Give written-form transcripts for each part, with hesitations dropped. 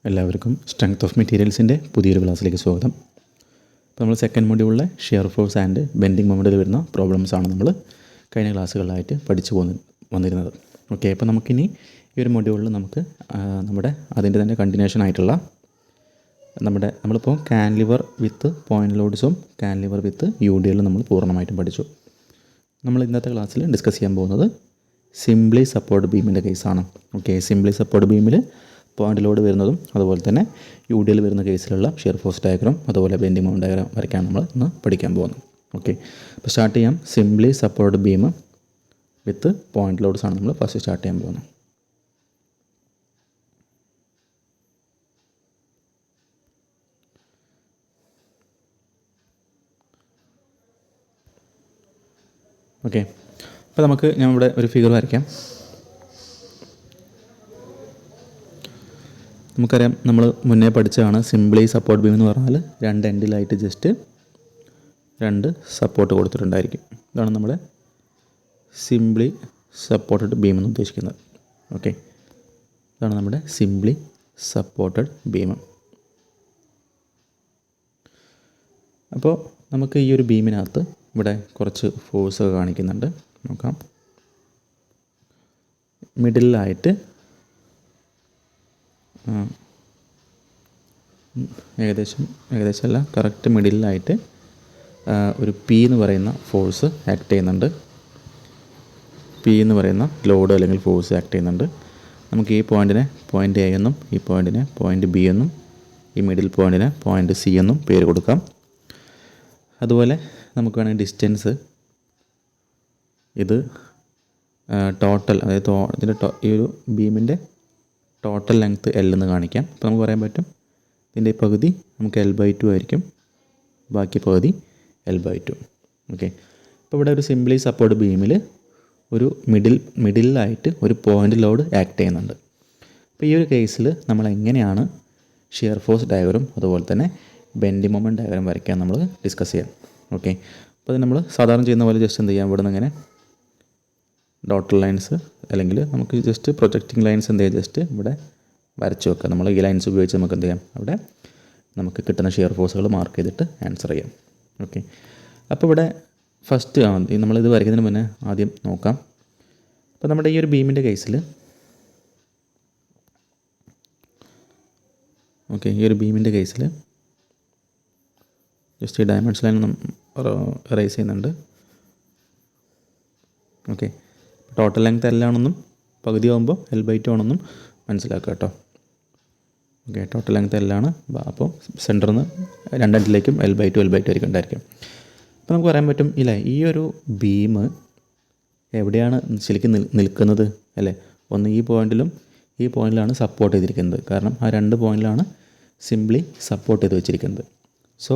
എല്ലാവർക്കും strength of മെറ്റീരിയൽസിൻ്റെ പുതിയൊരു ക്ലാസ്സിലേക്ക് സ്വാഗതം. അപ്പോൾ നമ്മൾ സെക്കൻഡ് മൊഡ്യൂളിലെ ഷിയർ ഫോഴ്സ് ആൻഡ് ബെൻഡിങ് മൊമെൻറ്റിൽ വരുന്ന പ്രോബ്ലംസാണ് നമ്മൾ കഴിഞ്ഞ ക്ലാസ്സുകളിലായിട്ട് പഠിച്ചു വന്നിരുന്നത്. ഓക്കെ, അപ്പോൾ നമുക്കിനി ഈ ഒരു മൊഡ്യൂളിൽ നമുക്ക് അതിൻ്റെ തന്നെ കണ്ടിന്യൂഷൻ ആയിട്ടുള്ള നമ്മളിപ്പോൾ കാൻലിവർ വിത്ത് പോയിൻ്റ് ലോഡ്സും കാൻലിവർ വിത്ത് UDL നമ്മൾ പൂർണ്ണമായിട്ടും പഠിച്ചു. നമ്മൾ ഇന്നത്തെ ക്ലാസ്സിൽ ഡിസ്കസ് ചെയ്യാൻ പോകുന്നത് സിംപ്ലി സപ്പോർട്ട് ബീമിൻ്റെ കേസാണ്. ഓക്കെ, സിംപ്ലി സപ്പോർട്ട് ബീമിൽ പോയിൻ്റ് ലോഡ് വരുന്നതും അതുപോലെ തന്നെ UDL വരുന്ന കേസിലുള്ള ഷിയർ ഫോഴ്സ് ഡയഗ്രാം അതുപോലെ ബെൻഡിങ് മൊമെൻറ്റ് ഡയഗ്രാം വരയ്ക്കാൻ നമ്മൾ ഇന്ന് പഠിക്കാൻ പോകുന്നത്. ഓക്കെ, അപ്പോൾ സ്റ്റാർട്ട് ചെയ്യാം. Simply support beam with point loads ആണ് നമ്മൾ ഫസ്റ്റ് സ്റ്റാർട്ട് ചെയ്യാൻ പോകുന്നത്. ഓക്കെ, അപ്പോൾ ഞാൻ ഇവിടെ ഒരു ഫിഗർ വരയ്ക്കാം. നമുക്കറിയാം, നമ്മൾ മുന്നേ പഠിച്ചതാണ് സിംപ്ലി സപ്പോർട്ട് ബീം എന്ന് പറഞ്ഞാൽ രണ്ട് എൻഡിലായിട്ട് ജസ്റ്റ് രണ്ട് സപ്പോർട്ട് കൊടുത്തിട്ടുണ്ടായിരിക്കും. ഇതാണ് നമ്മുടെ സിംപ്ലി സപ്പോർട്ടഡ് ബീം എന്ന് ഉദ്ദേശിക്കുന്നത്. ഓക്കെ, ഇതാണ് നമ്മുടെ സിംപ്ലി സപ്പോർട്ടഡ് ബീം. അപ്പോൾ നമുക്ക് ഈ ഒരു ബീമിനകത്ത് ഇവിടെ കുറച്ച് ഫോഴ്സ് കാണിക്കുന്നുണ്ട്. നോക്കാം. മിഡിലായിട്ട് ഏകദേശം അല്ല, കറക്റ്റ് മിഡിലായിട്ട് ഒരു P എന്ന് പറയുന്ന ഫോഴ്സ് ആക്ട് ചെയ്യുന്നുണ്ട്. P എന്ന് പറയുന്ന ലോഡ് അല്ലെങ്കിൽ ഫോഴ്സ് ആക്ട് ചെയ്യുന്നുണ്ട്. നമുക്ക് ഈ പോയിൻറ്റിനെ പോയിൻ്റ് A എന്നും ഈ പോയിൻറ്റിനെ പോയിൻ്റ് B എന്നും ഈ മിഡിൽ പോയിൻറ്റിനെ പോയിൻ്റ് C എന്നും പേര് കൊടുക്കാം. അതുപോലെ നമുക്ക് വേണമെങ്കിൽ ഡിസ്റ്റൻസ് ഇത് ടോട്ടൽ, അതായത് ഇതിൻ്റെ ഈ ഒരു ബീമിൻ്റെ ടോട്ടൽ ലെങ്ത്ത് L എന്ന് കാണിക്കാം. അപ്പോൾ നമുക്ക് പറയാൻ പറ്റും ഇതിൻ്റെ പകുതി നമുക്ക് L/2 ആയിരിക്കും, ബാക്കി പകുതി L/2. ഓക്കെ, അപ്പോൾ ഇവിടെ ഒരു സിംപ്ലി സപ്പോർട്ട് ബീമിൽ ഒരു മിഡിലായിട്ട് ഒരു പോയിൻ്റ് ലോഡ് ആക്ട് ചെയ്യുന്നുണ്ട്. അപ്പോൾ ഈ ഒരു കേസിൽ നമ്മൾ എങ്ങനെയാണ് ഷിയർ ഫോഴ്സ് ഡയഗ്രാം അതുപോലെ തന്നെ ബെൻഡിങ് മൊമെൻറ്റ് ഡയഗ്രാം വരയ്ക്കാൻ നമ്മൾ ഡിസ്കസ് ചെയ്യാം. ഓക്കെ, അപ്പോൾ അത് നമ്മൾ സാധാരണ ചെയ്യുന്ന പോലെ ജസ്റ്റ് എന്ത് ചെയ്യാം, ഇവിടെ നിന്ന് ഇങ്ങനെ ഡോട്ടർ ലൈൻസ് അല്ലെങ്കിൽ നമുക്ക് ജസ്റ്റ് പ്രൊജക്റ്റിംഗ് ലൈൻസ് എന്ത് ചെയ്യാം, ജസ്റ്റ് ഇവിടെ വരച്ച് വെക്കുക. നമ്മൾ ഈ ലൈൻസ് ഉപയോഗിച്ച് നമുക്ക് എന്ത് ചെയ്യാം, അവിടെ നമുക്ക് കിട്ടുന്ന ഷിയർ ഫോഴ്സുകൾ മാർക്ക് ചെയ്തിട്ട് ആൻസർ ചെയ്യാം. ഓക്കെ, അപ്പോൾ ഇവിടെ ഫസ്റ്റ് നമ്മളിത് വരയ്ക്കുന്നതിന് മുന്നേ ആദ്യം നോക്കാം. അപ്പോൾ നമ്മുടെ ഈ ഒരു ബീമിൻ്റെ കേസിൽ ജസ്റ്റ് ഈ ഡയമെൻഷൻ ലൈൻ റൈസ് ചെയ്യുന്നുണ്ട്. ഓക്കെ, ടോട്ടൽ ലെങ്ത് L ആണെന്നും പകുതി ആകുമ്പോൾ L/2 ആണെന്നും മനസ്സിലാക്കുക കേട്ടോ. ഓക്കെ, ടോട്ടൽ ലെങ്ത് L ആണ്. അപ്പോൾ സെൻറ്ററിൽ നിന്ന് രണ്ടെണ്ണിലേക്കും L/2 ആയിരിക്കും ഉണ്ടായിരിക്കും. അപ്പോൾ നമുക്ക് പറയാൻ പറ്റും ഇല്ലേ, ഈ ഒരു ബീം എവിടെയാണ് ശരിക്കും നിൽക്കുന്നത് അല്ലേ? ഒന്ന് ഈ പോയിൻറ്റിലാണ് സപ്പോർട്ട് ചെയ്തിരിക്കുന്നത്. കാരണം ആ രണ്ട് പോയിൻറ്റിലാണ് സിംപ്ലി സപ്പോർട്ട് ചെയ്ത് വെച്ചിരിക്കുന്നത്. സോ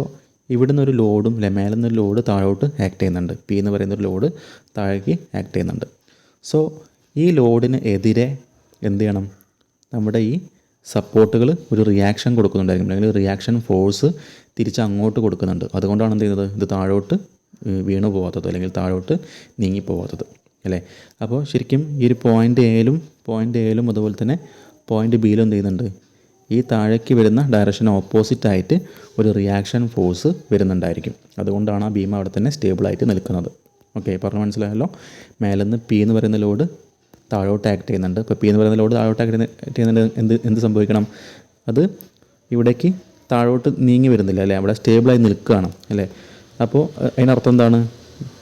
ഇവിടുന്ന് ഒരു ലോഡും മേലെ നിന്നൊരു ലോഡ് താഴോട്ട് ആക്ട് ചെയ്യുന്നുണ്ട്. P എന്ന് പറയുന്നൊരു ലോഡ് താഴേക്ക് ആക്ട് ചെയ്യുന്നുണ്ട്. സോ ഈ ലോഡിന് എതിരെ എന്ത് ചെയ്യണം, നമ്മുടെ ഈ സപ്പോർട്ടുകൾ ഒരു റിയാക്ഷൻ കൊടുക്കുന്നുണ്ടായിരിക്കും, അല്ലെങ്കിൽ റിയാക്ഷൻ ഫോഴ്സ് തിരിച്ച് അങ്ങോട്ട് കൊടുക്കുന്നുണ്ട്. അതുകൊണ്ടാണ് എന്ത് ചെയ്യുന്നത്, ഇത് താഴോട്ട് വീണു പോകാത്തത് അല്ലെങ്കിൽ താഴോട്ട് നീങ്ങി പോകാത്തത് അല്ലേ? അപ്പോൾ ശരിക്കും ഈ ഒരു പോയിൻ്റ് എയിലും അതുപോലെ തന്നെ പോയിൻ്റ് ബിയിലും എന്ത് ചെയ്യുന്നുണ്ട്, ഈ താഴേക്ക് വരുന്ന ഡയറക്ഷൻ ഓപ്പോസിറ്റായിട്ട് ഒരു റിയാക്ഷൻ ഫോഴ്സ് വരുന്നുണ്ടായിരിക്കും. അതുകൊണ്ടാണ് ആ ബീം അവിടെ തന്നെ സ്റ്റേബിളായിട്ട് നിൽക്കുന്നത്. ഓക്കെ, പറഞ്ഞു മനസ്സിലായല്ലോ. മേലെന്ന് P എന്ന് പറയുന്ന ലോഡ് താഴോട്ട് ആക്ട് ചെയ്യുന്നുണ്ട്. ഇപ്പോൾ P എന്ന് പറയുന്ന ലോഡ് താഴോട്ട് ആക്ട് ചെയ്യുന്നുണ്ട്. എന്ത് സംഭവിക്കണം, അത് ഇവിടേക്ക് താഴോട്ട് നീങ്ങി വരുന്നില്ല അല്ലേ, അവിടെ സ്റ്റേബിളായി നിൽക്കുകയാണ് അല്ലേ? അപ്പോൾ അതിനർത്ഥം എന്താണ്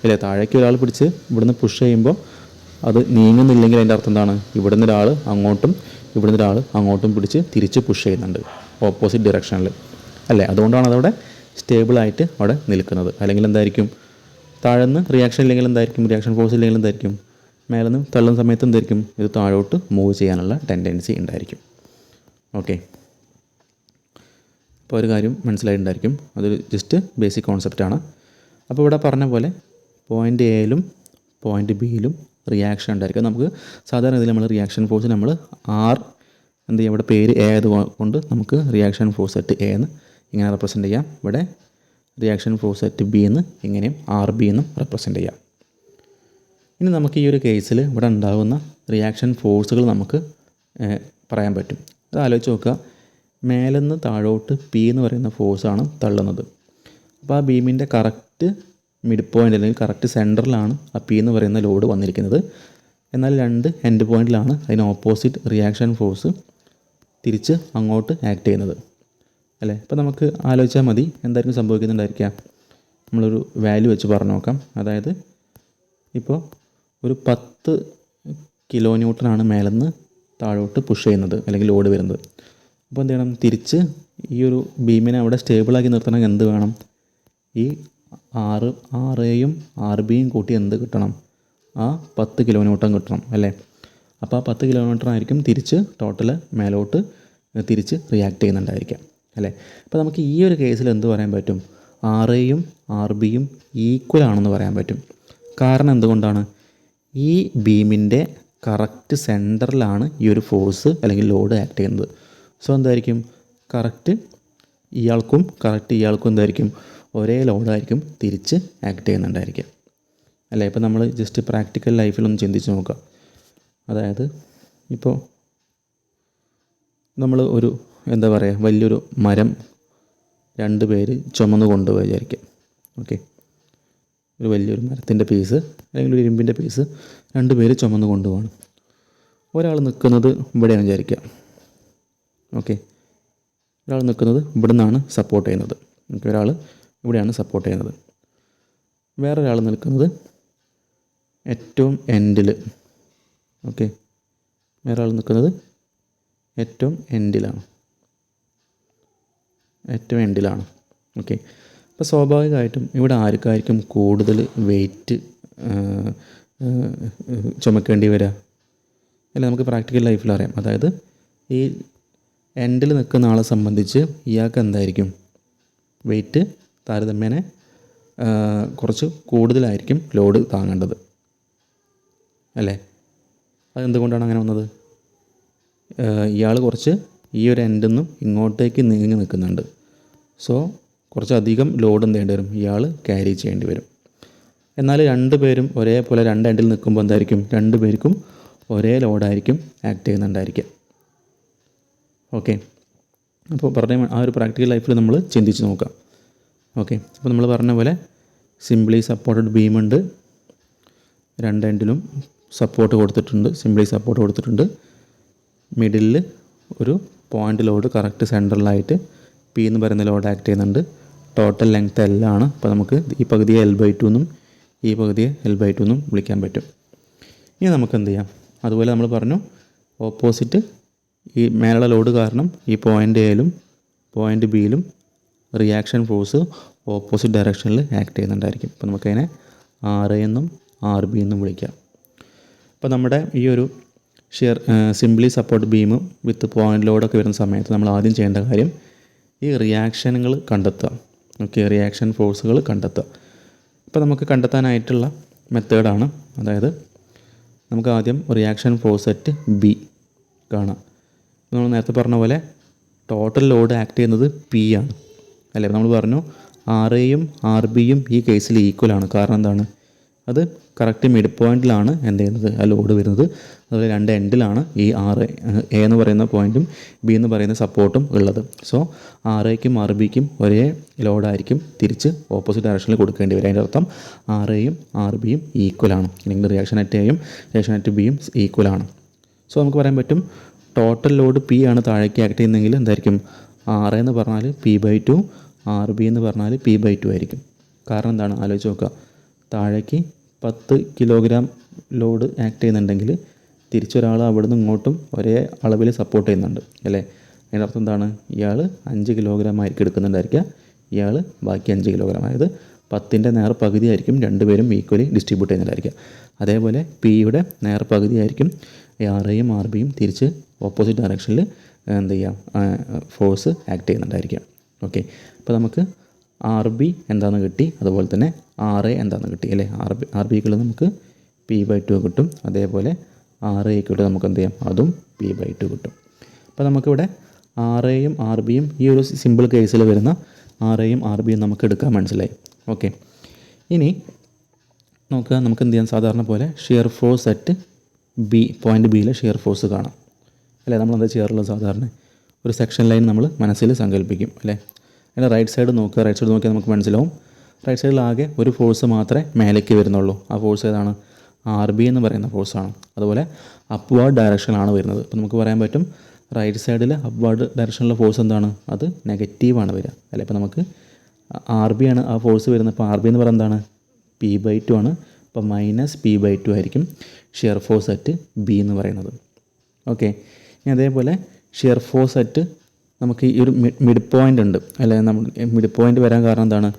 അല്ലേ, താഴേക്ക് ഒരാൾ പിടിച്ച് ഇവിടുന്ന് പുഷ് ചെയ്യുമ്പോൾ അത് നീങ്ങുന്നില്ലെങ്കിൽ അതിൻ്റെ അർത്ഥം എന്താണ്, ഇവിടുന്ന് ഒരാൾ അങ്ങോട്ടും പിടിച്ച് തിരിച്ച് പുഷ് ചെയ്യുന്നുണ്ട് ഓപ്പോസിറ്റ് ഡയറക്ഷനിൽ അല്ലേ? അതുകൊണ്ടാണ് അതവിടെ സ്റ്റേബിളായിട്ട് അവിടെ നിൽക്കുന്നത്. അല്ലെങ്കിൽ എന്തായിരിക്കും, താഴെന്ന് റിയാക്ഷൻ ഇല്ലെങ്കിൽ എന്തായിരിക്കും, റിയാക്ഷൻ ഫോഴ്സ് ഇല്ലെങ്കിൽ എന്തായിരിക്കും, മേലെ നിന്ന് തള്ളുന്ന സമയത്ത് എന്തായിരിക്കും, ഇത് താഴോട്ട് മൂവ് ചെയ്യാനുള്ള ടെൻഡൻസി ഉണ്ടായിരിക്കും. ഓക്കെ, അപ്പോൾ ഒരു കാര്യം മനസ്സിലായിട്ടുണ്ടായിരിക്കും, അതൊരു ജസ്റ്റ് ബേസിക് കോൺസെപ്റ്റാണ്. അപ്പോൾ ഇവിടെ പറഞ്ഞ പോലെ പോയിൻ്റ് എയിലും പോയിൻ്റ് ബിയിലും റിയാക്ഷൻ ഉണ്ടായിരിക്കും. നമുക്ക് സാധാരണ ഇതിൽ നമ്മൾ റിയാക്ഷൻ ഫോഴ്സ് നമ്മൾ എന്ത് ചെയ്യാം, ഇവിടെ പേര് A ആയതുകൊണ്ട് നമുക്ക് റിയാക്ഷൻ ഫോഴ്സ് അറ്റ് A എന്ന് ഇങ്ങനെ റെപ്രസെൻ്റ് ചെയ്യാം. ഇവിടെ റിയാക്ഷൻ ഫോഴ്സ് അറ്റ് B എന്ന് ഇങ്ങനെയും RB എന്നും റെപ്രസെൻ്റ് ചെയ്യാം. ഇനി നമുക്ക് ഈ ഒരു കേസിൽ ഇവിടെ ഉണ്ടാകുന്ന റിയാക്ഷൻ ഫോഴ്സുകൾ നമുക്ക് പറയാൻ പറ്റും. അത് ആലോചിച്ച് നോക്കുക. മേലെന്ന് താഴോട്ട് പി എന്ന് പറയുന്ന ഫോഴ്സാണ് തള്ളുന്നത്. അപ്പോൾ ആ ബീമിൻ്റെ കറക്റ്റ് മിഡ് പോയിൻ്റ് അല്ലെങ്കിൽ കറക്റ്റ് സെൻറ്ററിലാണ് ആ പി എന്ന് പറയുന്ന ലോഡ് വന്നിരിക്കുന്നത്. എന്നാൽ രണ്ട് എൻഡ് പോയിൻറ്റിലാണ് അതിന് ഓപ്പോസിറ്റ് റിയാക്ഷൻ ഫോഴ്സ് തിരിച്ച് അങ്ങോട്ട് ആക്ട് ചെയ്യുന്നത് അല്ലേ. അപ്പോൾ നമുക്ക് ആലോചിച്ചാൽ മതി എന്തായിരിക്കും സംഭവിക്കുന്നുണ്ടായിരിക്കുക. നമ്മളൊരു വാല്യൂ വെച്ച് പറഞ്ഞു നോക്കാം. അതായത് ഇപ്പോൾ ഒരു 10 കിലോ ന്യൂട്ടനാണ് മേലെന്ന് താഴോട്ട് പുഷ് ചെയ്യുന്നത് അല്ലെങ്കിൽ ലോഡ് വരുന്നത്. അപ്പോൾ എന്ത് ചെയ്യണം, തിരിച്ച് ഈ ഒരു ബീമിനെ അവിടെ സ്റ്റേബിളാക്കി നിർത്തണമെങ്കിൽ എന്ത് വേണം, ഈ ആറേയും ബിയും കൂട്ടി എന്ത് കിട്ടണം, ആ 10 കിലോ ന്യൂട്ടൺ കിട്ടണം അല്ലേ. അപ്പോൾ ആ 10 കിലോ ന്യൂട്ടൺ ആയിരിക്കും തിരിച്ച് ടോട്ടൽ മേലോട്ട് തിരിച്ച് റിയാക്ട് ചെയ്യുന്നുണ്ടായിരിക്കാം അല്ലേ. അപ്പോൾ നമുക്ക് ഈ ഒരു കേസിൽ എന്ത് പറയാൻ പറ്റും, ആറേയും ബിയും ഈക്വൽ ആണെന്ന് പറയാൻ പറ്റും. കാരണം എന്തുകൊണ്ടാണ്, ഈ ബീമിൻ്റെ കറക്റ്റ് സെൻറ്ററിലാണ് ഈ ഒരു ഫോഴ്സ് അല്ലെങ്കിൽ ലോഡ് ആക്ട് ചെയ്യുന്നത്. സോ എന്തായിരിക്കും, കറക്റ്റ് ഇയാൾക്കും എന്തായിരിക്കും, ഒരേ ലോഡായിരിക്കും തിരിച്ച് ആക്ട് ചെയ്യുന്നുണ്ടായിരിക്കും അല്ലേ. ഇപ്പോൾ നമ്മൾ ജസ്റ്റ് പ്രാക്ടിക്കൽ ലൈഫിലൊന്ന് ചിന്തിച്ച് നോക്കുക. അതായത് ഇപ്പോൾ നമ്മൾ ഒരു എന്താ പറയുക, വലിയൊരു മരം 2 പേര് ചുമന്ന് കൊണ്ടുപോയി വിചാരിക്കുക. ഓക്കെ, ഒരു വലിയൊരു മരത്തിൻ്റെ പീസ് അല്ലെങ്കിൽ ഒരു ഇരുമ്പിൻ്റെ പീസ് 2 പേര് ചുമന്ന് കൊണ്ടുപോകണം. ഒരാൾ നിൽക്കുന്നത് ഇവിടെയാണ് വിചാരിക്കുക. ഓക്കെ, ഒരാൾ നിൽക്കുന്നത് ഇവിടെ നിന്നാണ് സപ്പോർട്ട് ചെയ്യുന്നത്. ഓക്കെ, ഒരാൾ ഇവിടെയാണ് സപ്പോർട്ട് ചെയ്യുന്നത്. വേറൊരാൾ നിൽക്കുന്നത് ഏറ്റവും എൻഡിൽ. ഓക്കെ, വേറെ ആൾ നിൽക്കുന്നത് ഏറ്റവും എൻഡിലാണ്. ഓക്കെ, അപ്പോൾ സ്വാഭാവികമായിട്ടും ഇവിടെ ആർക്കായിരിക്കും കൂടുതൽ വെയിറ്റ് ചുമക്കേണ്ടി വരിക അല്ല. നമുക്ക് പ്രാക്ടിക്കൽ ലൈഫിൽ അറിയാം. അതായത് ഈ എൻഡിൽ നിൽക്കുന്ന ആളെ സംബന്ധിച്ച് ഇയാൾക്ക് എന്തായിരിക്കും, വെയിറ്റ് താരതമ്യേന കുറച്ച് കൂടുതലായിരിക്കും ലോഡ് താങ്ങേണ്ടത് അല്ലേ. അതെന്തുകൊണ്ടാണ് അങ്ങനെ വന്നത്, ഇയാൾ കുറച്ച് ഈ ഒരു എൻഡിൽ നിന്നും ഇങ്ങോട്ടേക്ക് നീങ്ങി നിൽക്കുന്നുണ്ട്. സോ കുറച്ചധികം ലോഡ് എന്ത് ചെയ്യേണ്ടി വരും, ഇയാൾ ക്യാരി ചെയ്യേണ്ടി വരും. എന്നാൽ 2 പേരും ഒരേപോലെ 2 എൻഡിൽ നിൽക്കുമ്പോൾ എന്തായിരിക്കും, 2 പേർക്കും ഒരേ ലോഡായിരിക്കും ആക്ട് ചെയ്യുന്നുണ്ടായിരിക്കുക. ഓക്കെ, അപ്പോൾ പറഞ്ഞ ആ ഒരു പ്രാക്ടിക്കൽ ലൈഫിൽ നമ്മൾ ചിന്തിച്ച് നോക്കാം. ഓക്കെ, അപ്പോൾ നമ്മൾ പറഞ്ഞ പോലെ സിംപ്ലി സപ്പോർട്ടഡ് ബീമുണ്ട്, 2 എൻഡിലും സപ്പോർട്ട് കൊടുത്തിട്ടുണ്ട്. മിഡിലിൽ ഒരു പോയിൻ്റ് ലോഡ് കറക്റ്റ് സെൻട്രലായിട്ട് പി എന്ന് പറയുന്ന ലോഡ് ആക്ട് ചെയ്യുന്നുണ്ട്. ടോട്ടൽ ലെങ്ത് L ആണ്. അപ്പോൾ നമുക്ക് ഈ പകുതിയെ L/2 എന്നും ഈ പകുതിയെ L/2 എന്നും വിളിക്കാൻ പറ്റും. ഇനി നമുക്ക് എന്ത് ചെയ്യാം, അതുപോലെ നമ്മൾ പറഞ്ഞു ഓപ്പോസിറ്റ് ഈ മേലുള്ള ലോഡ് കാരണം ഈ പോയിൻ്റ് എയിലും പോയിൻ്റ് ബിയിലും റിയാക്ഷൻ ഫോഴ്സ് ഓപ്പോസിറ്റ് ഡയറക്ഷനിൽ ആക്ട് ചെയ്യുന്നുണ്ടായിരിക്കും. അപ്പോൾ നമുക്കതിനെ RA എന്നും RB എന്നും വിളിക്കാം. അപ്പോൾ നമ്മുടെ ഈ ഒരു simply support beam with point ലോഡൊക്കെ വരുന്ന സമയത്ത് നമ്മൾ ആദ്യം ചെയ്യേണ്ട കാര്യം ഈ റിയാക്ഷനുകൾ കണ്ടെത്തുക. ഓക്കെ, റിയാക്ഷൻ ഫോഴ്സുകൾ കണ്ടെത്തുക. ഇപ്പോൾ നമുക്ക് കണ്ടെത്താനായിട്ടുള്ള മെത്തേഡാണ്, അതായത് നമുക്ക് ആദ്യം റിയാക്ഷൻ ഫോഴ്സ് അറ്റ് ബി കാണാം. നമ്മൾ നേരത്തെ പറഞ്ഞ പോലെ ടോട്ടൽ ലോഡ് ആക്ട് ചെയ്യുന്നത് പി ആണ് അല്ലേ. നമ്മൾ പറഞ്ഞു RAയും RBയും ഈ കേസിൽ ഈക്വലാണ്. കാരണം എന്താണ്, അത് കറക്റ്റ് മിഡ് പോയിൻറ്റിലാണ് എന്ത് ചെയ്യുന്നത്, ആ ലോഡ് വരുന്നത്. അതുപോലെ 2 എൻഡിലാണ് ഈ എ എന്ന് പറയുന്ന പോയിൻറ്റും ബി എന്ന് പറയുന്ന സപ്പോർട്ടും ഉള്ളത്. സോ RAയ്ക്കും RBയ്ക്കും ഒരേ ലോഡായിരിക്കും തിരിച്ച് ഓപ്പോസിറ്റ് ഡയറക്ഷനിൽ കൊടുക്കേണ്ടി വരും. അതിൻ്റെ അർത്ഥം RAയും RBയും ഈക്വലാണ്, അല്ലെങ്കിൽ റിയാക്ഷൻ അറ്റ് എയും റിയാക്ഷൻ അറ്റ് ബിയും ഈക്വലാണ്. സോ നമുക്ക് പറയാൻ പറ്റും ടോട്ടൽ ലോഡ് പി ആണ് താഴേക്ക് ആക്ട് ചെയ്യുന്നതെങ്കിൽ എന്തായിരിക്കും, RA എന്ന് പറഞ്ഞാൽ P/2, RB എന്ന് പറഞ്ഞാൽ P/2 ആയിരിക്കും. കാരണം എന്താണ്, ആലോചിച്ച് നോക്കുക, താഴേക്ക് 10 കിലോഗ്രാം ലോഡ് ആക്ട് ചെയ്യുന്നുണ്ടെങ്കിൽ തിരിച്ചൊരാൾ അവിടെ നിന്ന് ഇങ്ങോട്ടും ഒരേ അളവിൽ സപ്പോർട്ട് ചെയ്യുന്നുണ്ട് അല്ലേ. അതിൻ്റെ അർത്ഥം എന്താണ്, ഇയാൾ 5 കിലോഗ്രാം ആയിരിക്കും എടുക്കുന്നുണ്ടായിരിക്കുക, ഇയാൾ ബാക്കി 5 കിലോഗ്രാം, അതായത് 10ൻ്റെ നേർ പകുതി ആയിരിക്കും 2 പേരും ഈക്വലി ഡിസ്ട്രിബ്യൂട്ട് ചെയ്യുന്നുണ്ടായിരിക്കുക. അതേപോലെ പിയുടെ നേർ പകുതി ആയിരിക്കും RAയും RBയും തിരിച്ച് ഓപ്പോസിറ്റ് ഡയറക്ഷനിൽ എന്ത് ചെയ്യാം, ഫോഴ്സ് ആക്ട് ചെയ്യുന്നുണ്ടായിരിക്കുക. ഓക്കെ, അപ്പോൾ നമുക്ക് RB എന്താണെന്ന് കിട്ടി, അതുപോലെ തന്നെ RA എന്താണെന്ന് കിട്ടി അല്ലേ. RBക്കുള്ള നമുക്ക് P/2 കിട്ടും, അതേപോലെ RAക്കുള്ള നമുക്ക് എന്ത് ചെയ്യാം, അതും P/2 കിട്ടും. അപ്പോൾ നമുക്കിവിടെ RAയും RBയും ഈ ഒരു സിമ്പിൾ കേസിൽ വരുന്ന RAയും RBയും നമുക്ക് എടുക്കാൻ മനസ്സിലായി. ഓക്കെ, ഇനി നോക്കുക, നമുക്ക് എന്ത് ചെയ്യാം, സാധാരണ പോലെ shear force at B, point ബിയിലെ ഷിയർ ഫോഴ്സ് കാണാം അല്ലേ. നമ്മളെന്താ ചെയ്യാറുള്ളത്, സാധാരണ ഒരു സെക്ഷൻ ലൈൻ നമ്മൾ മനസ്സിൽ സങ്കല്പിക്കും അല്ലേ. അതിൻ്റെ റൈറ്റ് സൈഡ് നോക്കുക. റൈറ്റ് സൈഡ് നോക്കിയാൽ നമുക്ക് മനസ്സിലാവും റൈറ്റ് സൈഡിൽ ആകെ ഒരു ഫോഴ്സ് മാത്രമേ മേലേക്ക് വരുന്നുള്ളൂ. ആ ഫോഴ്സ് ഏതാണ്? RB എന്ന് പറയുന്ന ഫോഴ്സാണ്. അതുപോലെ അപ്വേർഡ് ഡയറക്ഷനിലാണ് വരുന്നത്. അപ്പോൾ നമുക്ക് പറയാൻ പറ്റും റൈറ്റ് സൈഡിൽ അപ്വേർഡ് ഡയറക്ഷനിലുള്ള ഫോഴ്സ് എന്താണ്? അത് നെഗറ്റീവാണ് വരിക അല്ലേ. അപ്പോൾ നമുക്ക് RB ആണ് ആ ഫോഴ്സ് വരുന്നത്. അപ്പോൾ RB എന്ന് പറയുന്നത് എന്താണ്? P/2 ആണ്. അപ്പോൾ -P/2 ആയിരിക്കും ഷിയർ ഫോഴ്സ് അറ്റ് B എന്ന് പറയുന്നത്. ഓക്കെ. ഇനി അതേപോലെ ഷിയർ ഫോഴ്സ് അറ്റ് നമുക്ക് ഈ ഒരു മിഡ് പോയിൻ്റ് ഉണ്ട് അല്ലെ. നമ്മൾ മിഡ് പോയിൻ്റ് വരാൻ കാരണം എന്താണ്?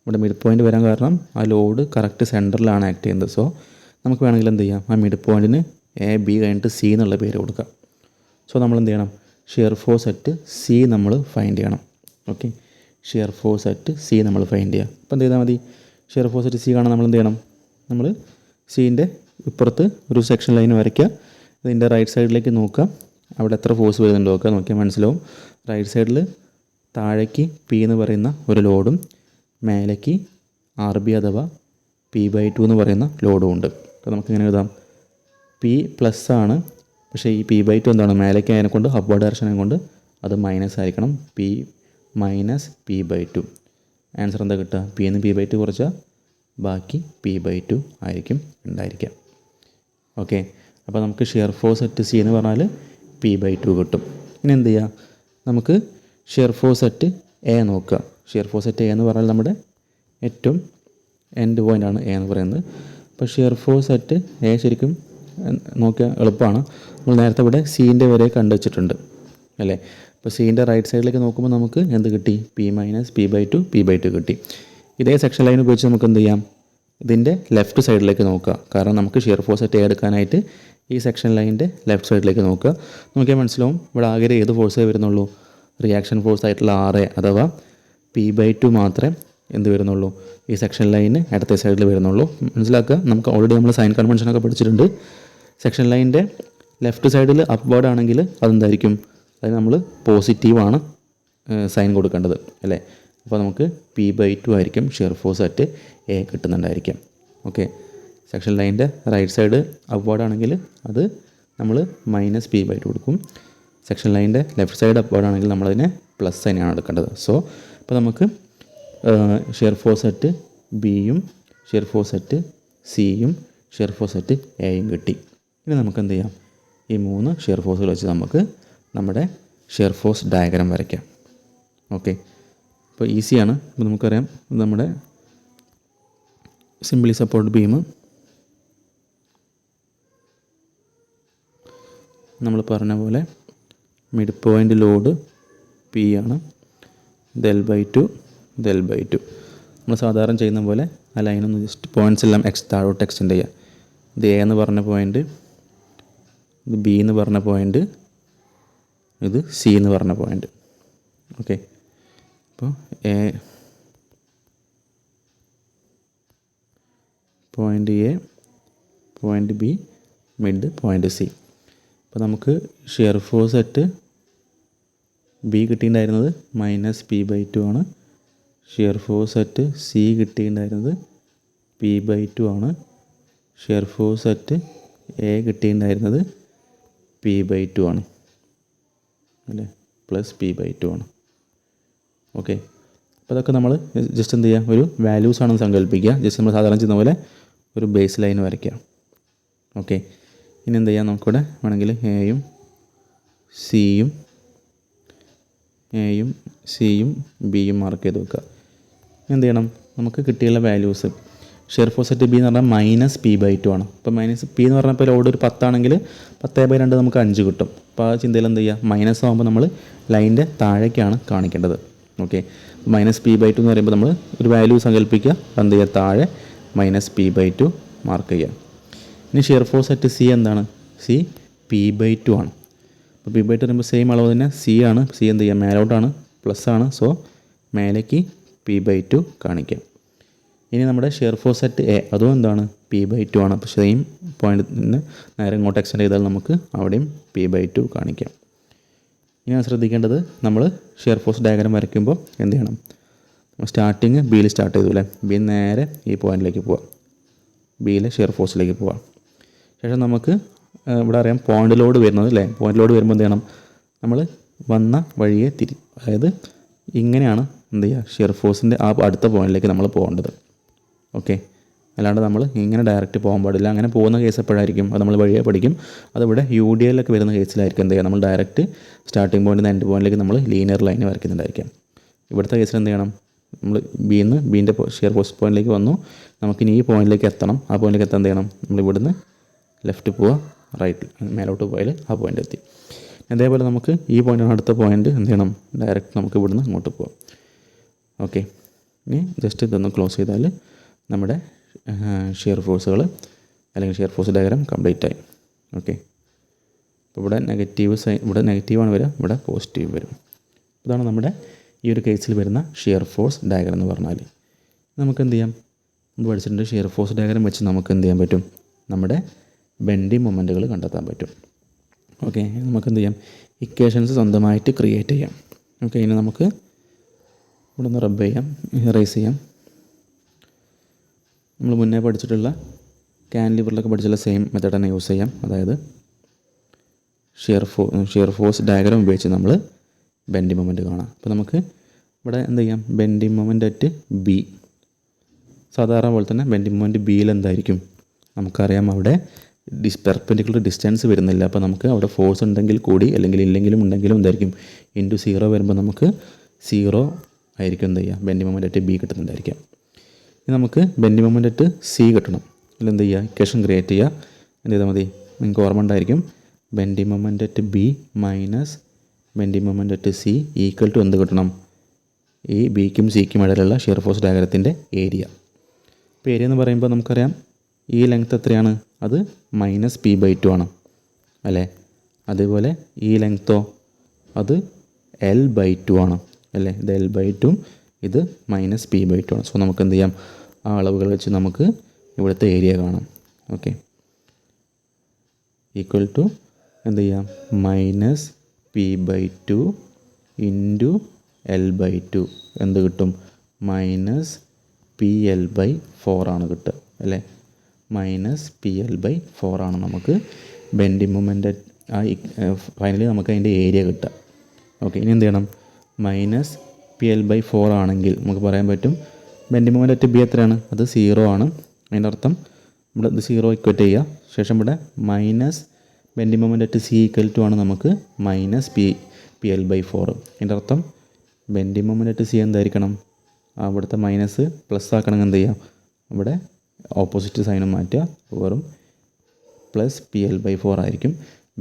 ഇവിടെ മിഡ് പോയിൻ്റ് വരാൻ കാരണം ആ ലോഡ് കറക്റ്റ് സെൻറ്ററിലാണ് ആക്ട് ചെയ്യുന്നത്. സോ നമുക്ക് വേണമെങ്കിൽ എന്ത് ചെയ്യാം? ആ മിഡ് പോയിൻറ്റിന് AB കഴിഞ്ഞിട്ട് C എന്നുള്ള പേര് കൊടുക്കാം. സോ നമ്മൾ എന്ത് ചെയ്യണം? ഷിയർ ഫോഴ്സ് അറ്റ് C നമ്മൾ ഫൈൻഡ് ചെയ്യണം. Okay. Shear force at C നമ്മൾ ഫൈൻഡ് ചെയ്യുക. അപ്പോൾ എന്ത് ചെയ്താൽ മതി? ഷിയർ ഫോഴ്സ് അറ്റ് C കാണാൻ നമ്മൾ എന്ത് ചെയ്യണം? നമ്മൾ സീൻ്റെ ഇപ്പുറത്ത് ഒരു സെക്ഷൻ ലൈൻ വരയ്ക്കുക. ഇതിൻ്റെ റൈറ്റ് സൈഡിലേക്ക് നോക്കുക. അവിടെ എത്ര ഫോഴ്സ് വരുന്നുണ്ട് നോക്കുക. നോക്കിയാൽ മനസ്സിലാവും. റൈറ്റ് സൈഡിൽ താഴേക്ക് P എന്ന് പറയുന്ന ഒരു ലോഡും മേലേക്ക് RB അഥവാ P/2 എന്ന് പറയുന്ന ലോഡും ഉണ്ട്. അപ്പോൾ നമുക്കിങ്ങനെ എഴുതാം. P പ്ലസ് ആണ്, പക്ഷേ ഈ P/2 എന്താണ്? മേലേക്ക് അതിനെ കൊണ്ട് അപ്വേർഡ് ഡയറക്ഷനെ കൊണ്ട് അത് മൈനസ് ആയിരിക്കണം. P minus P/2. ആൻസർ എന്താ കിട്ടുക? P എന്ന് P/2 കുറച്ചാൽ ബാക്കി P/2 ആയിരിക്കും ഉണ്ടായിരിക്കുക. ഓക്കെ. അപ്പോൾ നമുക്ക് ഷിയർ ഫോഴ്സ് അറ്റ് C എന്ന് പറഞ്ഞാൽ P/2 കിട്ടും. ഇനി എന്ത് ചെയ്യുക? നമുക്ക് ഷിയർ ഫോഴ്സ് അറ്റ് A നോക്കുക. ഷിയർ ഫോഴ്സ് അറ്റ് A എന്ന് പറഞ്ഞാൽ നമ്മുടെ ഏറ്റവും എൻഡ് പോയിൻ്റാണ് A എന്ന് പറയുന്നത്. അപ്പോൾ ഷിയർ ഫോഴ്സ് അറ്റ് A ശരിക്കും നോക്കിയാൽ എളുപ്പമാണ്. നമ്മൾ നേരത്തെ ഇവിടെ Cൻ്റെ വരെ കണ്ടു വെച്ചിട്ടുണ്ട് അല്ലേ. അപ്പോൾ Cൻ്റെ റൈറ്റ് സൈഡിലേക്ക് നോക്കുമ്പോൾ നമുക്ക് എന്ത് കിട്ടി? P മൈനസ് P/2 കിട്ടി. ഇതേ സെക്ഷൻ ലൈൻ ഉപയോഗിച്ച് നമുക്ക് എന്ത് ചെയ്യാം? ഇതിൻ്റെ ലെഫ്റ്റ് സൈഡിലേക്ക് നോക്കുക. കാരണം നമുക്ക് ഷിയർ ഫോഴ്സ് അറ്റ് A എടുക്കാനായിട്ട് ഈ സെക്ഷൻ ലൈനിൻ്റെ ലെഫ്റ്റ് സൈഡിലേക്ക് നോക്കുക. നോക്കിയാൽ മനസ്സിലാവും ഇവിടെ ആകെ ഏത് ഫോഴ്സേ വരുന്നുള്ളൂ? റിയാക്ഷൻ ഫോഴ്സ് ആയിട്ടുള്ള RA അഥവാ P/2 മാത്രമേ എന്ത് വരുന്നുള്ളൂ? ഈ സെക്ഷൻ ലൈന് ഇടത്തെ സൈഡിൽ വരുന്നുള്ളൂ. മനസ്സിലാക്കുക. നമുക്ക് ഓൾറെഡി നമ്മൾ സൈൻ കൺവെൻഷനൊക്കെ പഠിച്ചിട്ടുണ്ട്. സെക്ഷൻ ലൈനിൻ്റെ ലെഫ്റ്റ് സൈഡിൽ അപ്വേർഡ് ആണെങ്കിൽ അതെന്തായിരിക്കും? അത് നമ്മൾ പോസിറ്റീവാണ് സൈൻ കൊടുക്കേണ്ടത് അല്ലേ. അപ്പോൾ നമുക്ക് P/2 ആയിരിക്കും ഷിയർ ഫോഴ്സ് അറ്റ് A കിട്ടുന്നുണ്ടായിരിക്കാം. ഓക്കെ. സെക്ഷൻ ലൈനിൻ്റെ റൈറ്റ് സൈഡ് അപ്വേർഡ് ആണെങ്കിൽ അത് നമ്മൾ -P/2 കൊടുക്കും. സെക്ഷൻ ലൈനിൻ്റെ ലെഫ്റ്റ് സൈഡ് അപ്വേർഡ് ആണെങ്കിൽ നമ്മളതിനെ പ്ലസ് സൈനാണ് എടുക്കേണ്ടത്. സോ അപ്പോൾ നമുക്ക് ഷിയർ ഫോഴ്സ് അറ്റ് Bയും ഷിയർ ഫോഴ്സ് അറ്റ് Cയും ഷിയർ ഫോഴ്സ് അറ്റ് Aയും കിട്ടി. ഇനി നമുക്ക് എന്ത് ചെയ്യാം? ഈ 3 ഷിയർ ഫോഴ്സുകൾ വെച്ച് നമുക്ക് നമ്മുടെ ഷിയർ ഫോഴ്സ് ഡയഗ്രാം വരയ്ക്കാം. ഓക്കെ. അപ്പോൾ ഈസിയാണ്. അപ്പോൾ നമുക്കറിയാം നമ്മുടെ സിംപ്ലി സപ്പോർട്ട് ബീം നമ്മൾ പറഞ്ഞ പോലെ മിഡ് പോയിൻ്റ് ലോഡ് P ആണ്. ഇത് L/2 ഇത് L/2. നമ്മൾ സാധാരണ ചെയ്യുന്ന പോലെ ആ ലൈനൊന്ന് ജസ്റ്റ് പോയിൻറ്റ്സ് എല്ലാം താഴോട്ട് എക്സ്റ്റെൻഡ് ചെയ്യുക. ഇത് A എന്ന് പറഞ്ഞ പോയിൻ്റ്, ഇത് B എന്ന് പറഞ്ഞ പോയിൻ്റ്, ഇത് C എന്ന് പറഞ്ഞ പോയിൻ്റ്. ഓക്കെ. അപ്പോൾ point A, point B, mid point C. അപ്പോൾ നമുക്ക് shear force at B കിട്ടിയിട്ടുണ്ടായിരുന്നത് -P/2 ആണ്. Shear force at C കിട്ടിയിട്ടുണ്ടായിരുന്നത് P/2 ആണ്. Shear force at A കിട്ടിയിട്ടുണ്ടായിരുന്നത് P/2 ആണ് അല്ലേ, പ്ലസ് P/2 ആണ്. ഓക്കെ. അപ്പോൾ അതൊക്കെ നമ്മൾ ജസ്റ്റ് എന്ത് ചെയ്യുക? ഒരു വാല്യൂസ് ആണെന്ന് സങ്കല്പിക്കുക. ജസ്റ്റ് നമ്മൾ സാധാരണ ചെയ്യുന്ന പോലെ ഒരു ബേസ് ലൈൻ വരയ്ക്കുക. ഓക്കെ. ഇനി എന്ത് ചെയ്യാം? നമുക്കിവിടെ വേണമെങ്കിൽ എയും സിയും ബിയും മാർക്ക് ചെയ്ത് വെക്കുക. എന്ത് ചെയ്യണം? നമുക്ക് കിട്ടിയുള്ള values shear force at B എന്ന് പറഞ്ഞാൽ -P/2 ആണ്. അപ്പോൾ -P എന്ന് പറഞ്ഞപ്പോൾ ലോഡ് ഒരു 10 ആണെങ്കിൽ 10/2 നമുക്ക് 5 കിട്ടും. അപ്പോൾ ആ ചിന്തയിൽ എന്ത് ചെയ്യുക? മൈനസ് ആകുമ്പോൾ നമ്മൾ ലൈനിൻ്റെ താഴേക്കാണ് കാണിക്കേണ്ടത്. ഓക്കെ. -P/2 എന്ന് പറയുമ്പോൾ നമ്മൾ ഒരു വാല്യൂ സങ്കല്പിക്കുക. എന്ത് ചെയ്യുക? താഴെ -P/2 മാർക്ക് ചെയ്യുക. ഇനി ഷിയർ ഫോഴ്സ് അറ്റ് C എന്താണ്? C P/2 ആണ്. അപ്പോൾ P/2 പറയുമ്പോൾ സെയിം അളവ് തന്നെ C ആണ്. C എന്ത് ചെയ്യുക? മേലോട്ടാണ്, പ്ലസ് ആണ്. സോ മേലേക്ക് P/2 കാണിക്കാം. ഇനി നമ്മുടെ ഷിയർ ഫോഴ്സ് അറ്റ് A അതും എന്താണ്? P/2 ആണ്. അപ്പോൾ സെയിം പോയിൻറ്റിൽ നിന്ന് നേരെ ഇങ്ങോട്ട് എക്സ്റ്റെൻഡ് ചെയ്താൽ നമുക്ക് അവിടെയും P/2 കാണിക്കാം. ഇനി ശ്രദ്ധിക്കേണ്ടത്, നമ്മൾ ഷിയർ ഫോഴ്സ് ഡയഗ്രാം വരയ്ക്കുമ്പോൾ എന്ത് ചെയ്യണം? സ്റ്റാർട്ടിങ് Bയിൽ സ്റ്റാർട്ട് ചെയ്തു അല്ലേ. B നേരെ ഈ പോയിൻറ്റിലേക്ക് പോവാം. Bയിലെ ഷിയർ ഫോഴ്സിലേക്ക് പോവാം. ശേഷം നമുക്ക് ഇവിടെ അറിയാം പോയിൻ്റ് ലോഡ് വരുന്നത് അല്ലേ. പോയിൻ്റ് ലോഡ് വരുമ്പോൾ എന്ത് ചെയ്യണം? നമ്മൾ വന്ന വഴിയെ അതായത് ഇങ്ങനെയാണ് എന്ത് ചെയ്യുക ഷിയർ ഫോഴ്സിൻ്റെ ആ അടുത്ത പോയിന്റിലേക്ക് നമ്മൾ പോകേണ്ടത്. ഓക്കെ, അല്ലാണ്ട് നമ്മൾ ഇങ്ങനെ ഡയറക്റ്റ് പോകാൻ പാടില്ല. അങ്ങനെ പോകുന്ന കേസ് എപ്പോഴായിരിക്കും, അത് നമ്മൾ വഴിയെ പഠിക്കും. അതിവിടെ UDL ഒക്കെ വരുന്ന കേസിലായിരിക്കും എന്ത് ചെയ്യുക, നമ്മൾ ഡയറക്റ്റ് സ്റ്റാർട്ടിംഗ് പോയിന്റിൽ നിന്ന് എൻഡ് പോയിന്റിലേക്ക് നമ്മൾ ലീനിയർ ലൈൻ വരയ്ക്കുന്നുണ്ടായിരിക്കാം. ഇവിടുത്തെ കേസിൽ എന്ത് ചെയ്യണം, നമ്മൾ ബീൻ്റെ ഷിയർ ഫോഴ്സ് പോയിന്റിലേക്ക് വന്നു, നമുക്കിനി ഈ പോയിന്റിലേക്ക് എത്തണം. ആ പോയിന്റിലേക്ക് എത്താൻ എന്ത് ചെയ്യണം, നമ്മൾ ഇവിടുന്ന് ലെഫ്റ്റ് പോവുക, റൈറ്റ് മേലോട്ട് പോയാൽ ആ പോയിന്റ് എത്തി. അതേപോലെ നമുക്ക് ഈ പോയിന്റാണ് അടുത്ത പോയിന്റ്, എന്ത് ചെയ്യണം, ഡയറക്റ്റ് നമുക്ക് ഇവിടുന്ന് അങ്ങോട്ട് പോകാം. ഓക്കെ, ഇനി ജസ്റ്റ് ഇതൊന്ന് ക്ലോസ് ചെയ്താൽ നമ്മുടെ ഷിയർ ഫോഴ്സുകൾ അല്ലെങ്കിൽ ഷിയർ ഫോഴ്സ് ഡയഗ്രാം കംപ്ലീറ്റ് ആയി. ഓക്കെ, അപ്പോൾ ഇവിടെ ഇവിടെ നെഗറ്റീവാണ് വരിക, ഇവിടെ പോസിറ്റീവ് വരും. ഇതാണ് നമ്മുടെ ഈ ഒരു കേസിൽ വരുന്ന ഷിയർ ഫോഴ്സ് ഡയഗ്രാം എന്ന് പറഞ്ഞാൽ. നമുക്ക് എന്ത് ചെയ്യാം, നമ്മൾ പഠിച്ചിട്ടുണ്ട് ഷിയർ ഫോഴ്സ് ഡയഗ്രാം വെച്ച് നമുക്ക് എന്ത് ചെയ്യാൻ പറ്റും, നമ്മുടെ ബെൻഡിങ് മൊമെൻറ്റുകൾ കണ്ടെത്താൻ പറ്റും. ഓക്കെ, നമുക്ക് എന്ത് ചെയ്യാം, ഇക്വേഷൻസ് സ്വന്തമായിട്ട് ക്രിയേറ്റ് ചെയ്യാം. ഓക്കെ, ഇനി നമുക്ക് ഇവിടെ ഒന്ന് റബ്ബ് ചെയ്യാം, ഇറേസ് ചെയ്യാം. നമ്മൾ മുന്നേ പഠിച്ചിട്ടുള്ള കാൻലിവറിലൊക്കെ പഠിച്ചുള്ള സെയിം മെത്തേഡ് തന്നെ യൂസ് ചെയ്യാം. അതായത് ഷിയർ ഫോഴ്സ് ഡയഗ്രാം ഉപയോഗിച്ച് നമ്മൾ ബെൻഡിങ് മൊമെൻറ്റ് കാണാം. അപ്പോൾ നമുക്ക് ഇവിടെ എന്ത് ചെയ്യാം, ബെൻഡിങ് മൊമെൻറ്റ് അറ്റ് ബി, സാധാരണ പോലെ തന്നെ ബെൻഡിങ് മൊമെൻറ്റ് ബിയിൽ എന്തായിരിക്കും, നമുക്കറിയാം അവിടെ പെർപെൻഡിക്കുലർ ഡിസ്റ്റൻസ് വരുന്നില്ല. അപ്പോൾ നമുക്ക് അവിടെ ഫോഴ്സ് ഉണ്ടെങ്കിൽ കൂടി അല്ലെങ്കിൽ ഇല്ലെങ്കിലും ഉണ്ടെങ്കിലും എന്തായിരിക്കും, ഇൻറ്റു 0 വരുമ്പോൾ നമുക്ക് 0 ആയിരിക്കും എന്ത് ചെയ്യുക, ബെൻഡിങ് മൊമെൻറ്റ് അറ്റ് ബി കിട്ടുന്നുണ്ടായിരിക്കാം. ഇനി നമുക്ക് ബെൻഡിങ് മൊമെൻറ്റ് അറ്റ് സി കിട്ടണം. അതിൽ എന്ത് ചെയ്യുക, ഇക്വേഷൻ ക്രിയേറ്റ് ചെയ്യുക. എന്ത് ചെയ്താൽ മതി, നിങ്ങൾക്ക് ഓർമ്മ ഉണ്ടായിരിക്കും, bending moment at B minus bending moment at C equal to എന്ത് കിട്ടണം, ഈ ബിക്കും സിക്കും ഇടയിലുള്ള ഷിയർ ഫോഴ്സ് ഡയഗ്രത്തിൻ്റെ ഏരിയ. ഇപ്പോൾ ഏരിയ എന്ന് പറയുമ്പോൾ നമുക്കറിയാം ഈ ലെങ്ത് എത്രയാണ്, അത് -p/2 ആണ് അല്ലേ. അതേപോലെ ഈ ലെങ്ത്തോ അത് L/2 ആണ് അല്ലേ. ഇത് L/2 ഇത് -p/2 ആണ്. സോ നമുക്ക് എന്ത് ചെയ്യാം, ആ അളവുകൾ വെച്ച് നമുക്ക് ഇവിടുത്തെ ഏരിയ കാണാം. ഓക്കെ, ഈക്വൽ ടു എന്ത് ചെയ്യാം, -p/2 ഇൻറ്റു L/2 എന്ത് കിട്ടും, -PL/4 ആണ് കിട്ടുക അല്ലേ. -PL/4 ആണ് നമുക്ക് ബെൻഡിങ് മൊമെൻറ്റ് ഫൈനലി നമുക്ക് അതിൻ്റെ ഏരിയ കിട്ടുക. ഓക്കെ, ഇനി എന്ത് ചെയ്യണം, -PL/4 ആണെങ്കിൽ നമുക്ക് പറയാൻ പറ്റും ബെൻഡിങ് മൊമെൻറ്റ് അറ്റ് ബി എത്രയാണ്, അത് 0 ആണ്. അതിൻ്റെ അർത്ഥം ഇവിടെ ഇത് 0 ഇക്വറ്റ് ചെയ്യുക. ശേഷം ഇവിടെ minus bending moment at C equal to ആണ് നമുക്ക് -PL/4. അതിൻ്റെ അർത്ഥം ബെൻഡിങ് മൊമെൻറ്റ് അറ്റ് സി എന്തായിരിക്കണം, അവിടുത്തെ മൈനസ് പ്ലസ് ആക്കണമെങ്കിൽ എന്ത് ചെയ്യാം, ഇവിടെ ഓപ്പോസിറ്റ് സൈനും മാറ്റുക, വെറും +PL/4 ആയിരിക്കും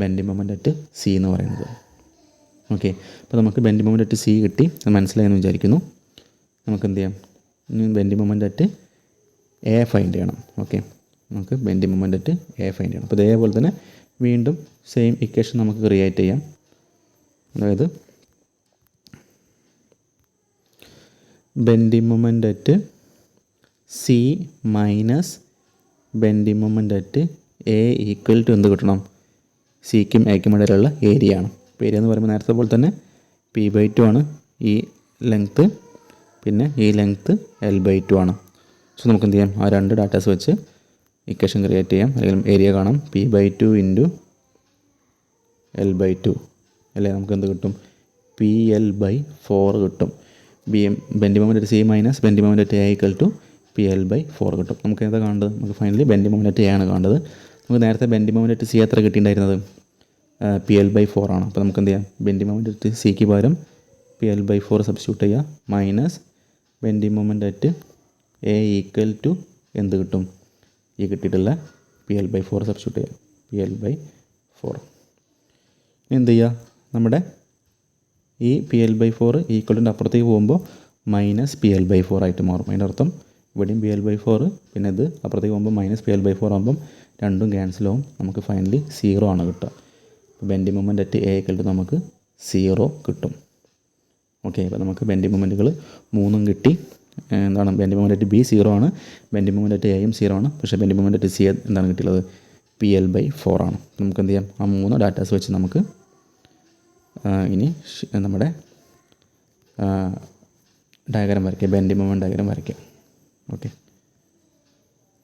ബെൻഡിങ് മൊമെൻറ്റ് അറ്റ് സി എന്ന് പറയുന്നത്. ഓക്കെ, അപ്പോൾ നമുക്ക് ബെൻഡിങ് മൊമെൻറ്റ് അറ്റ് സി കിട്ടി, അത് മനസ്സിലായെന്ന് വിചാരിക്കുന്നു. നമുക്ക് എന്ത് ചെയ്യാം, bending moment at A find ചെയ്യണം. ഓക്കെ, നമുക്ക് bending moment at A find ചെയ്യണം. അപ്പോൾ ഇതേപോലെ തന്നെ വീണ്ടും സെയിം ഇക്വേഷൻ നമുക്ക് ക്രിയേറ്റ് ചെയ്യാം. അതായത് bending moment at C minus bending moment at A equal to എന്ത് കിട്ടണം, സിക്കും എക്കും ഇടയിലുള്ള ഏരിയ ആണ്. അപ്പോൾ ഏരിയ എന്ന് പറയുമ്പോൾ നേരത്തെ പോലെ തന്നെ p/2 ആണ് ഈ ലെങ്ത്ത്, പിന്നെ ഈ ലെങ്ത്ത് L/2 ആണ്. സോ നമുക്ക് എന്ത് ചെയ്യാം, ആ രണ്ട് ഡാറ്റാസ് വെച്ച് ഇക്വേഷൻ ക്രിയേറ്റ് ചെയ്യാം, അല്ലെങ്കിൽ ഏരിയ കാണാം. p/2 ഇൻറ്റു L/2 അല്ലേ, നമുക്ക് എന്ത് കിട്ടും, PL/4 കിട്ടും. Bending moment at C minus bending moment at A equal to PL/4 കിട്ടും. നമുക്ക് എന്താ കാണേണ്ടത്, നമുക്ക് finally bending moment at A ആണ് കാണേണ്ടത്. നമുക്ക് നേരത്തെ ബെൻഡിങ് മൊമെൻറ്റ് അറ്റ് സി എത്ര കിട്ടിയിട്ടുണ്ടായിരുന്നത്, PL/4 ആണ്. അപ്പോൾ നമുക്ക് എന്ത് ചെയ്യാം, ബെൻഡിങ് മൊമെൻറ്റ് അറ്റ് സിക്ക് പകരം PL/4 സബ്സ്റ്റിറ്റ്യൂട്ട് ചെയ്യുക, minus bending moment at A equal to എന്ത് കിട്ടും, ഈ കിട്ടിയിട്ടുള്ള PL/4 സബ്സ്റ്റിറ്റ്യൂട്ട് ചെയ്യുക, PL/4. എന്ത് ചെയ്യുക, നമ്മുടെ ഈ PL/4 ഈക്വലിൻ്റെ അപ്പുറത്തേക്ക് പോകുമ്പോൾ -PL/4 ആയിട്ട് മാറും. അതിൻ്റെ അർത്ഥം ഇവിടെയും PL/4, പിന്നെ ഇത് അപ്പുറത്തേക്ക് പോകുമ്പോൾ -PL/4 ആകുമ്പം രണ്ടും ക്യാൻസലാവും. നമുക്ക് ഫൈനലി 0 ആണ് കിട്ടുക. അപ്പോൾ bending moment at A equal to നമുക്ക് 0 കിട്ടും. ഓക്കെ, അപ്പോൾ നമുക്ക് ബെൻഡിങ് മൊമെൻറ്റുകൾ 3 കിട്ടി. എന്താണ്, ബെൻഡിങ് മൊമെൻറ്റ് അറ്റ് ബി 0 ആണ്, ബെൻഡിങ് മൊമെൻറ്റ് അറ്റ് എയും 0 ആണ്. പക്ഷേ ബെൻഡിങ് മൊമെൻറ്റ് അറ്റ് സി എന്താണ് കിട്ടിയുള്ളത്, PL/4 ആണ്. നമുക്ക് എന്ത് ചെയ്യാം, ആ 3 ഡാറ്റാസ് വെച്ച് നമുക്ക് ഇനി നമ്മുടെ ഡയഗ്രാം വരയ്ക്കാം, ബെൻഡിങ് മൊമെൻറ്റ് ഡയഗ്രാം വരയ്ക്കാം. ഓക്കെ,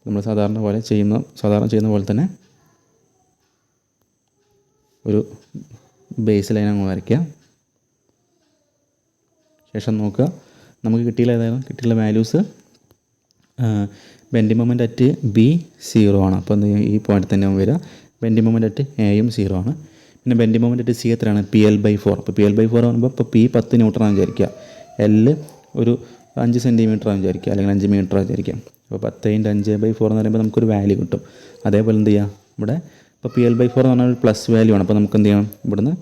നമ്മൾ സാധാരണ ചെയ്യുന്ന പോലെ തന്നെ ഒരു ബേസ് ലൈൻ അങ്ങ് വരയ്ക്കുക. ശേഷം നോക്കുക നമുക്ക് കിട്ടിയുള്ള values bending moment at B 0 ആണ്. അപ്പോൾ ഈ പോയിന്റ് തന്നെ വരിക. ബെൻഡിങ് മൊമെൻ്റ് അറ്റ് എയും 0 ആണ്. പിന്നെ ബെൻഡിങ് മൊമെൻ്റ് അറ്റ് സി എത്രയാണ്? PL/4. അപ്പോൾ PL/4 ആകുമ്പോൾ ഇപ്പോൾ P 10 ന്യൂട്ടനാണെന്ന് വിചാരിക്കുക, L ഒരു 5 സെൻറ്റിമീറ്ററാണെന്ന് വിചാരിക്കുക, അല്ലെങ്കിൽ 5 മീറ്റർ വിചാരിക്കാം. അപ്പോൾ 10 × 5/4 എന്ന് പറയുമ്പോൾ നമുക്കൊരു വാല്യൂ കിട്ടും. അതേപോലെ എന്ത് ചെയ്യുക, ഇവിടെ ഇപ്പോൾ PL/4 എന്ന് പറഞ്ഞാൽ ഒരു പ്ലസ് വാല്യൂ ആണ്. അപ്പോൾ നമുക്ക് എന്ത് ചെയ്യണം, ഇവിടുന്ന്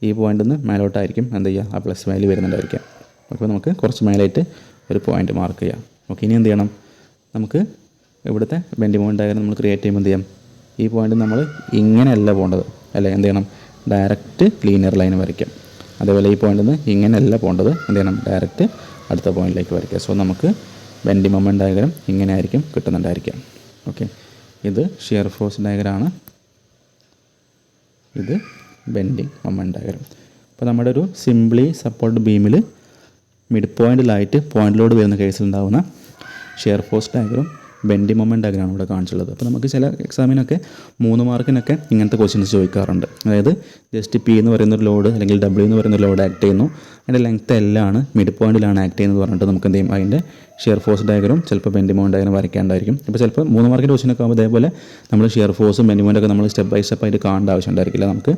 ഈ പോയിന്റിൽ നിന്ന് മേലോട്ടായിരിക്കും എന്ത് ചെയ്യുക, ആ പ്ലസ് വാല്യൂ വരുന്നുണ്ടായിരിക്കാം. അപ്പോൾ നമുക്ക് കുറച്ച് മേലായിട്ട് ഒരു പോയിന്റ് മാർക്ക് ചെയ്യാം. ഓക്കെ, ഇനി എന്ത് ചെയ്യണം, നമുക്ക് ഇവിടുത്തെ ബെൻഡിങ് മൊമെൻ്റ് ഡയഗ്രം നമ്മൾ ക്രിയേറ്റ് ചെയ്യുമ്പോൾ എന്ത് ചെയ്യാം, ഈ പോയിന്റ് നമ്മൾ ഇങ്ങനെയല്ല പോകേണ്ടത്, അല്ലേ? എന്ത് ചെയ്യണം, ഡയറക്റ്റ് ലീനിയർ ലൈൻ വരയ്ക്കാം. അതേപോലെ ഈ പോയിന്റിൽ നിന്ന് ഇങ്ങനെയല്ല പോകേണ്ടത്, എന്ത് ചെയ്യണം, ഡയറക്റ്റ് അടുത്ത പോയിന്റിലേക്ക് വരയ്ക്കുക. സോ നമുക്ക് ബെൻഡിങ് മൊമെൻ്റ് ഡയഗ്രം ഇങ്ങനെ ആയിരിക്കും കിട്ടുന്നുണ്ടായിരിക്കാം. ഓക്കെ, ഇത് ഷിയർ ഫോഴ്സ് ഡയഗ്രാമാണ്, ഇത് ബെൻഡിങ് മൊമെൻ്റ് ഡയഗ്രം. അപ്പോൾ നമ്മുടെ ഒരു സിംപ്ലി സപ്പോർട്ട് ബീമിൽ മിഡ് പോയിന്റിലായിട്ട് പോയിന്റിലോട് വരുന്ന കേസിലുണ്ടാകുന്ന shear force diagram bending moment ഡയഗ്രാമാണ് ഇവിടെ കാണിച്ചുള്ളത്. അപ്പോൾ നമുക്ക് ചില എക്സാമിനൊക്കെ 3 മാർക്കിനൊക്കെ ഇങ്ങനത്തെ ക്വസ്റ്റ്യൻസ് ചോദിക്കാറുണ്ട്. അതായത് ജസ്റ്റ് P എന്ന് പറയുന്നൊരു ലോഡ് അല്ലെങ്കിൽ W എന്ന് പറയുന്നൊരു ലോഡ് ആക്ട് ചെയ്യുന്നു, അതിൻ്റെ ലെങ്ത്ത് എല്ലാണ്, മിഡ് പോയിന്റിലാണ് ആക്ട് ചെയ്യുന്നത് പറഞ്ഞിട്ട് നമുക്ക് എന്ത് ചെയ്യും, അതിൻ്റെ ഷിയർ ഫോഴ്സ് ഡയഗ്രം ചിലപ്പോൾ ബെൻഡിങ് മൊമെൻ്റ് ഡയഗ്രം വരയ്ക്കേണ്ടായിരിക്കും. ഇപ്പോൾ ചിലപ്പോൾ 3 മാർക്കിൻ്റെ ക്വസ്റ്റ്യനൊക്കെ ആകുമ്പോൾ ഇതേപോലെ നമ്മൾ ഷിയർ ഫോഴ്സും ബെൻഡിങ് മൊമെൻ്റൊക്കെ നമ്മൾ സ്റ്റെപ്പ് ബൈ സ്റ്റെപ്പ് ആയിട്ട് കാണേണ്ട ആവശ്യം ഉണ്ടായിരിക്കില്ല. നമുക്ക്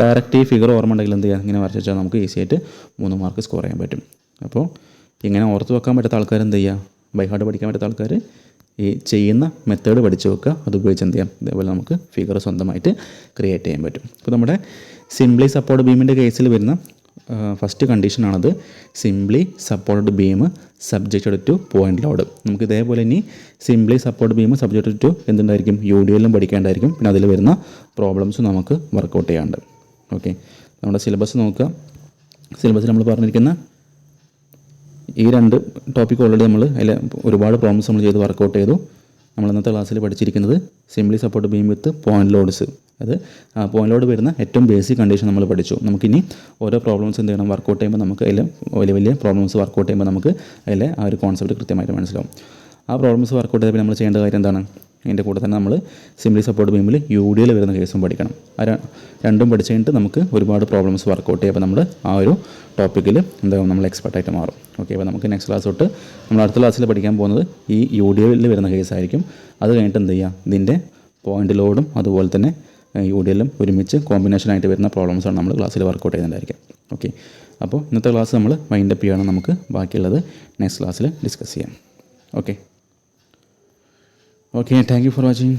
ഡയറക്റ്റ് ഈ ഫിഗർ ഓർമ്മ ഉണ്ടെങ്കിൽ എന്ത് ചെയ്യാം, ഇങ്ങനെ വരച്ചാൽ നമുക്ക് ഈസി ആയിട്ട് 3 മാർക്ക് സ്കോർ ചെയ്യാൻ പറ്റും. അപ്പോൾ ഇങ്ങനെ ഓർത്ത് വെക്കാൻ പറ്റാത്ത ആൾക്കാർ എന്ത് ചെയ്യുക, ബൈ ഹാർട്ട് പഠിക്കാൻ പറ്റാത്ത ആൾക്കാർ ഈ ചെയ്യുന്ന മെത്തേഡ് പഠിച്ച് വെക്കുക. അതുപയോഗിച്ച് എന്ത് ചെയ്യാം, ഇതേപോലെ നമുക്ക് ഫിഗർ സ്വന്തമായിട്ട് ക്രിയേറ്റ് ചെയ്യാൻ പറ്റും. ഇപ്പോൾ നമ്മുടെ സിംപ്ലി സപ്പോർട്ട് ബീമിൻ്റെ കേസിൽ വരുന്ന ഫസ്റ്റ് കണ്ടീഷനാണത്, simply support beam subjected to point load. നമുക്ക് ഇതേപോലെ ഇനി simply support beam subjected to എന്തുണ്ടായിരിക്കും, UDLലും പഠിക്കേണ്ടായിരിക്കും. പിന്നെ അതിൽ വരുന്ന പ്രോബ്ലംസ് നമുക്ക് വർക്കൗട്ട് ചെയ്യാണ്ട്. ഓക്കെ, നമ്മുടെ സിലബസ് നോക്കുക. സിലബസിൽ നമ്മൾ പറഞ്ഞിരിക്കുന്ന ഈ 2 ടോപ്പിക്ക് ഓൾറെഡി നമ്മൾ അതിൽ ഒരുപാട് പ്രോബ്ലംസ് നമ്മൾ ചെയ്ത് വർക്കൗട്ട് ചെയ്തു. നമ്മൾ ഇന്നത്തെ ക്ലാസ്സിൽ പഠിച്ചിരിക്കുന്നത് simply support beam with point loads, അത് പോയിന്റ് ലോഡ് വരുന്ന ഏറ്റവും ബേസിക് കണ്ടീഷൻ നമ്മൾ പഠിച്ചു. നമുക്കിനി ഓരോ പ്രോബ്ലംസ് എന്ത് ചെയ്യണം, വർക്കൗട്ട് ചെയ്യുമ്പോൾ നമുക്ക് അതിൽ വലിയ പ്രോബ്ലംസ് വർക്കൗട്ട് ചെയ്യുമ്പോൾ നമുക്ക് അതിലെ ആ ഒരു കോൺസെപ്റ്റ് കൃത്യമായിട്ട് മനസ്സിലാവും. ആ പ്രോബ്ലംസ് വർക്കൗട്ട് ചെയ്തപ്പോൾ നമ്മൾ ചെയ്യേണ്ട കാര്യം എന്താണ്, അതിൻ്റെ കൂടെ തന്നെ നമ്മൾ സിംപ്ലി സപ്പോർട്ട് ബീമിൽ UDL വരുന്ന കേസും പഠിക്കണം. ആ രണ്ടും പഠിച്ചു കഴിഞ്ഞിട്ട് നമുക്ക് ഒരുപാട് പ്രോബ്ലംസ് വർക്കൗട്ട് ചെയ്യുമ്പോൾ നമ്മൾ ആ ഒരു ടോപ്പിക്കിൽ എന്താകും, നമ്മൾ എക്സ്പെർട്ടായിട്ട് മാറും. ഓക്കെ, അപ്പോൾ നമുക്ക് നെക്സ്റ്റ് ക്ലാസ് തൊട്ട് നമ്മൾ അടുത്ത ക്ലാസ്സിൽ പഠിക്കാൻ പോകുന്നത് ഈ UDL വരുന്ന കേസായിരിക്കും. അത് കഴിഞ്ഞിട്ട് എന്ത് ചെയ്യുക, ഇതിൻ്റെ പോയിന്റ് ലോഡും അതുപോലെ തന്നെ UDLലും ഒരുമിച്ച് കോമ്പിനേഷനായിട്ട് വരുന്ന പ്രോബ്ലംസാണ് നമ്മൾ ക്ലാസ്സിൽ വർക്കൗട്ട് ചെയ്യുന്നുണ്ടായിരിക്കും. ഓക്കെ, അപ്പോൾ ഇന്നത്തെ ക്ലാസ് നമ്മൾ വൈൻഡപ്പ് ചെയ്യണം. നമുക്ക് ബാക്കിയുള്ളത് നെക്സ്റ്റ് ക്ലാസ്സിൽ ഡിസ്കസ് ചെയ്യാം. Okay, thank you for watching.